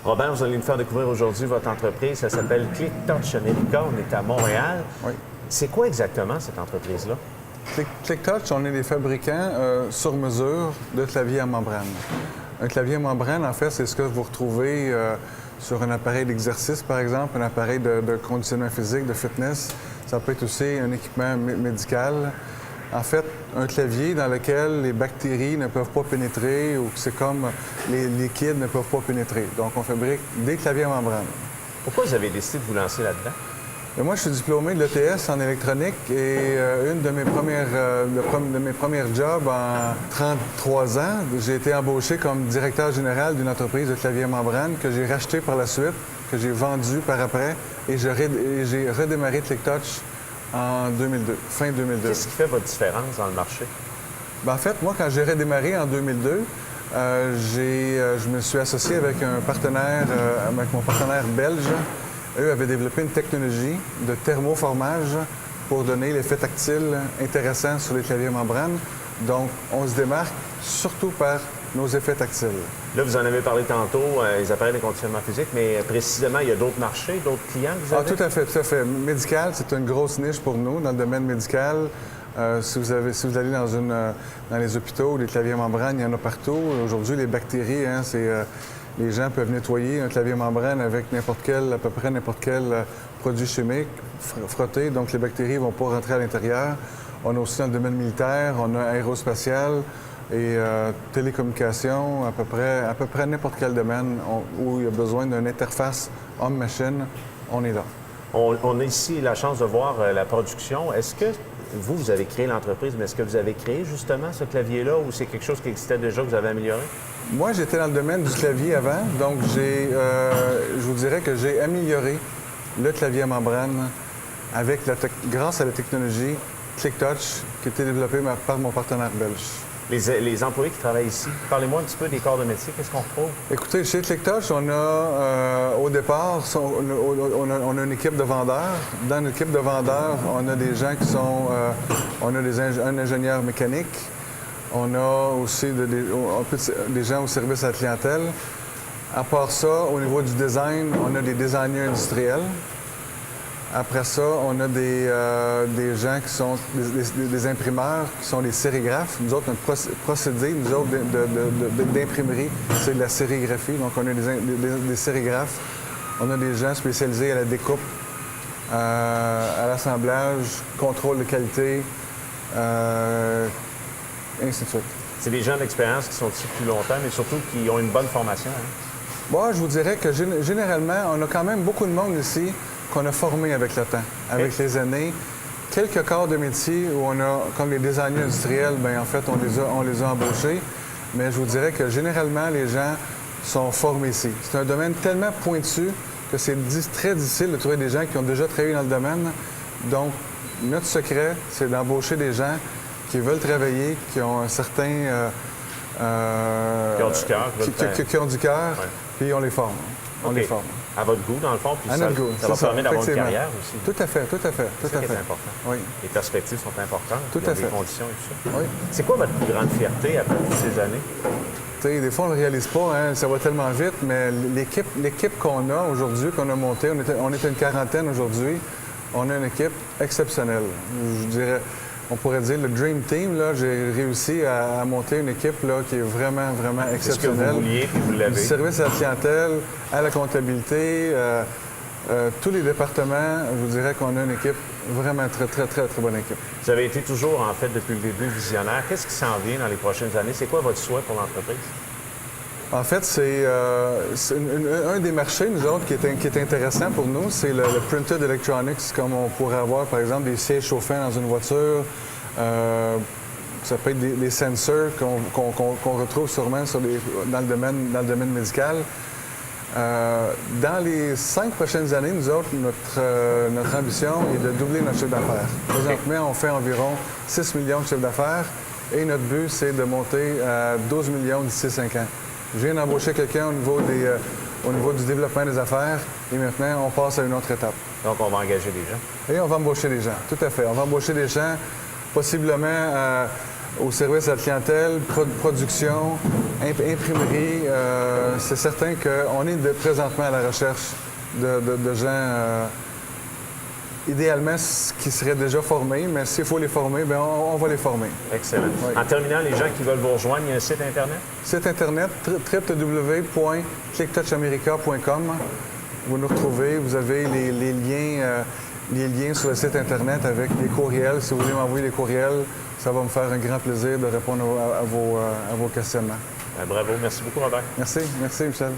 Robert, vous allez nous faire découvrir aujourd'hui votre entreprise. Ça s'appelle ClickTouch America. On est à Montréal. Oui. C'est quoi exactement cette entreprise-là? ClickTouch, on est des fabricants sur mesure de claviers à membrane. Un clavier à membrane, en fait, c'est ce que vous retrouvez sur un appareil d'exercice, par exemple, un appareil de conditionnement physique, de fitness. Ça peut être aussi un équipement médical. En fait, un clavier dans lequel les bactéries ne peuvent pas pénétrer ou que c'est comme les liquides ne peuvent pas pénétrer. Donc, on fabrique des claviers à membrane. Pourquoi vous avez décidé de vous lancer là-dedans? Et moi, je suis diplômé de l'ETS en électronique et une de mes premières jobs en 33 ans, j'ai été embauché comme directeur général d'une entreprise de claviers à membrane que j'ai racheté par la suite, que j'ai vendu par après et j'ai redémarré ClickTouch en 2002, fin 2002. Qu'est-ce qui fait votre différence dans le marché? En fait, moi, quand j'ai redémarré en 2002, je me suis associé avec avec mon partenaire belge. Eux avaient développé une technologie de thermoformage pour donner l'effet tactile intéressant sur les claviers membranes. Donc, on se démarque surtout par nos effets tactiles. Là, vous en avez parlé tantôt, les appareils de conditionnement physique, mais précisément, il y a d'autres marchés, d'autres clients que vous avez? Ah, tout à fait, tout à fait. Médical, c'est une grosse niche pour nous dans le domaine médical. Si vous allez dans les hôpitaux, les claviers membranes, il y en a partout. Aujourd'hui, les bactéries, les gens peuvent nettoyer un clavier membrane avec à peu près n'importe quel produit chimique frotté, donc les bactéries ne vont pas rentrer à l'intérieur. On a aussi dans le domaine militaire, on a aérospatial et télécommunications, à peu près n'importe quel domaine où il y a besoin d'une interface homme-machine, on est là. On a ici la chance de voir la production. Est-ce que vous avez créé l'entreprise, mais est-ce que vous avez créé justement ce clavier-là ou c'est quelque chose qui existait déjà que vous avez amélioré? Moi, j'étais dans le domaine du clavier avant, donc je vous dirais que j'ai amélioré le clavier à membrane grâce à la technologie ClickTouch qui a été développée par mon partenaire belge. Les employés qui travaillent ici, parlez-moi un petit peu des corps de métier, qu'est-ce qu'on retrouve? Écoutez, chez ClickTouch, on a au départ, on a une équipe de vendeurs. Dans l'équipe de vendeurs, on a des gens qui sont... on a un ingénieur mécanique. On a aussi des gens au service à la clientèle. À part ça, au niveau du design, on a des designers industriels. Après ça, on a des gens qui sont des imprimeurs, qui sont des sérigraphes. Nous autres, notre procédé, nous autres, d'imprimerie, c'est de la sérigraphie. Donc, on a des sérigraphes. On a des gens spécialisés à la découpe, à l'assemblage, contrôle de qualité, ainsi de suite. C'est des gens d'expérience qui sont ici depuis longtemps, mais surtout qui ont une bonne formation. Hein? Moi, je vous dirais que généralement, on a quand même beaucoup de monde ici qu'on a formé avec le temps, avec les années. Quelques corps de métier où on a, comme les designers industriels, bien en fait, on les a embauchés. Mais je vous dirais que généralement, les gens sont formés ici. C'est un domaine tellement pointu que c'est très difficile de trouver des gens qui ont déjà travaillé dans le domaine. Donc, notre secret, c'est d'embaucher des gens qui veulent travailler, qui ont un certain... qui ont du cœur. Qui ont du cœur, ouais. Puis on les forme. On les forme. À votre goût, dans le fond, puis à notre goût, ça va permettre d'avoir une carrière aussi. Tout à fait, tout à fait. C'est important. Oui. Les perspectives sont importantes. Tout à fait. Les conditions et tout ça. Oui. C'est quoi votre plus grande fierté après toutes ces années? T'sais, des fois, on ne le réalise pas, hein, ça va tellement vite, mais l'équipe qu'on a aujourd'hui, qu'on a montée, on est une quarantaine aujourd'hui, on a une équipe exceptionnelle. Je dirais, on pourrait dire le Dream Team, là, j'ai réussi à monter une équipe là, qui est vraiment, vraiment exceptionnelle. C'est ce que vous vouliez, puis vous l'avez. Du service à la clientèle, à la comptabilité, tous les départements, je vous dirais qu'on a une équipe, vraiment très, très, très, très bonne équipe. Vous avez été toujours, en fait, depuis le début, visionnaire. Qu'est-ce qui s'en vient dans les prochaines années? C'est quoi votre souhait pour l'entreprise? En fait, c'est un des marchés, nous autres, qui est intéressant pour nous, c'est le printed electronics, comme on pourrait avoir, par exemple, des sièges chauffants dans une voiture. Ça peut être des sensors qu'on retrouve sûrement dans le domaine médical. Dans les 5 prochaines années, nous autres, notre ambition est de doubler notre chiffre d'affaires. Présentement, on fait environ 6 millions de chiffre d'affaires et notre but, c'est de monter à 12 millions d'ici 5 ans. Je viens d'embaucher quelqu'un au niveau du développement des affaires et maintenant, on passe à une autre étape. Donc, on va engager des gens. Et on va embaucher des gens, tout à fait. On va embaucher des gens, possiblement au service à la clientèle, production, imprimerie. C'est certain qu'on est présentement à la recherche de gens, idéalement, qui seraient déjà formés, mais s'il faut les former, bien, on va les former. Excellent. Oui. En terminant, les gens qui veulent vous rejoindre, il y a un site Internet? Site Internet, www.clicktouchamerica.com. Vous nous retrouvez, vous avez les liens sur le site Internet avec les courriels. Si vous voulez m'envoyer les courriels, ça va me faire un grand plaisir de répondre à vos questionnements. Bravo. Merci beaucoup, Robert. Merci, Michel.